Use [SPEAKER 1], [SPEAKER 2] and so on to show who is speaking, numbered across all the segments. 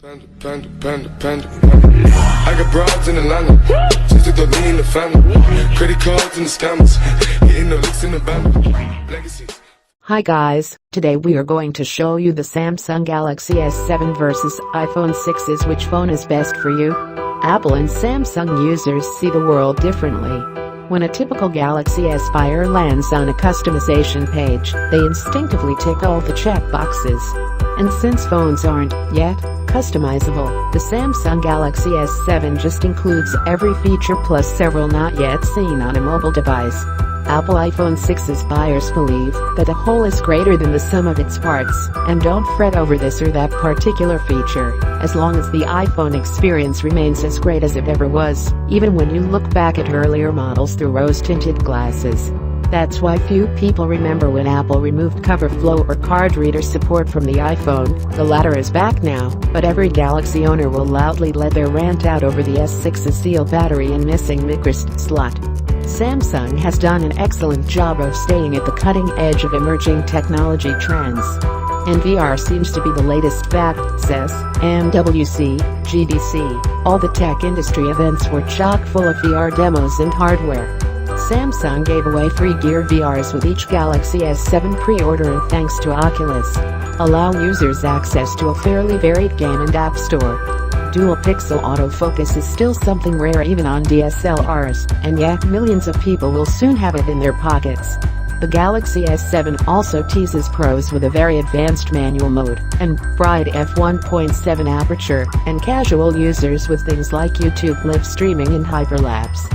[SPEAKER 1] Panda. I got broads in Atlanta. Just took the lean in the family. Credit cards and the scammers. Hitting the licks in the band. Legacies.
[SPEAKER 2] Hi guys, today we are going to show you the Samsung Galaxy S7 versus iPhone 6's which phone is best for you. Apple and Samsung users see the world differently. When a typical Galaxy S buyer lands on a customization page, they instinctively tick all the check boxes. And since phones aren't, yet, customizable, the Samsung Galaxy S7 just includes every feature plus several not yet seen on a mobile device. Apple iPhone 6's buyers believe that the whole is greater than the sum of its parts, and don't fret over this or that particular feature, as long as the iPhone experience remains as great as it ever was, even when you look back at earlier models through rose-tinted glasses. That's why few people remember when Apple removed cover flow or card reader support from the iPhone. The latter is back now, but every Galaxy owner will loudly let their rant out over the S6's sealed battery and missing microSD slot. Samsung has done an excellent job of staying at the cutting edge of emerging technology trends. And VR seems to be the latest fad, says MWC, GDC. All the tech industry events were chock full of VR demos and hardware. Samsung gave away free Gear VRs with each Galaxy S7 pre-order, and thanks to Oculus, allow users access to a fairly varied game and app store. Dual pixel autofocus is still something rare even on DSLRs, and yet millions of people will soon have it in their pockets. The Galaxy S7 also teases pros with a very advanced manual mode, and bright f1.7 aperture, and casual users with things like YouTube live streaming and hyperlapse.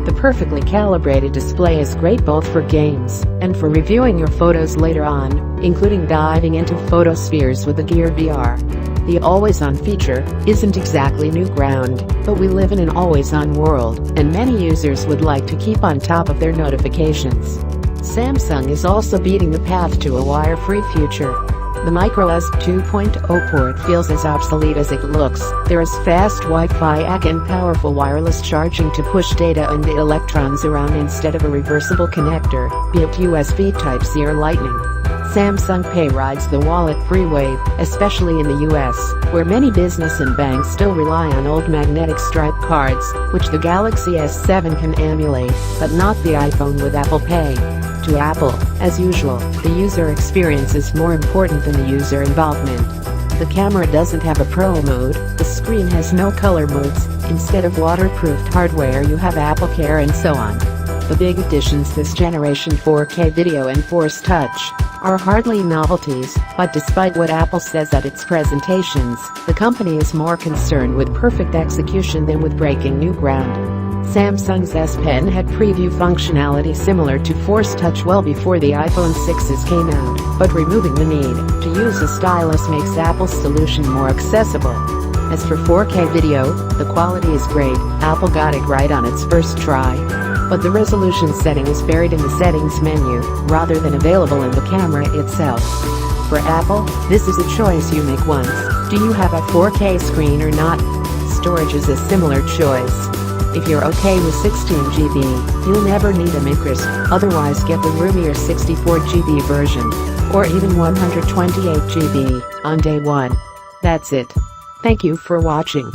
[SPEAKER 2] The perfectly calibrated display is great both for games and for reviewing your photos later on, including diving into photospheres with the Gear VR. The always-on feature isn't exactly new ground, but we live in an always-on world, and many users would like to keep on top of their notifications. Samsung is also beating the path to a wire-free future. The microSD 2.0 port feels as obsolete as it looks. There is fast Wi-Fi AC and powerful wireless charging to push data and the electrons around instead of a reversible connector, be it USB Type-C or Lightning. Samsung Pay rides the wallet-free wave, especially in the US, where many business and banks still rely on old magnetic stripe cards, which the Galaxy S7 can emulate, but not the iPhone with Apple Pay. To Apple, as usual, the user experience is more important than the user involvement. The camera doesn't have a Pro mode, the screen has no color modes, instead of waterproofed hardware you have AppleCare and so on. The big additions this generation, 4K video and Force Touch, are hardly novelties, but despite what Apple says at its presentations, the company is more concerned with perfect execution than with breaking new ground. Samsung's S Pen had preview functionality similar to Force Touch well before the iPhone 6's came out, but removing the need to use a stylus makes Apple's solution more accessible. As for 4K video, the quality is great. Apple got it right on its first try. But the resolution setting is buried in the settings menu, rather than available in the camera itself. For Apple, this is a choice you make once. Do you have a 4K screen or not? Storage is a similar choice. If you're okay with 16GB, you'll never need a microSD, otherwise get the roomier 64GB version, or even 128GB, on day one. That's it. Thank you for watching.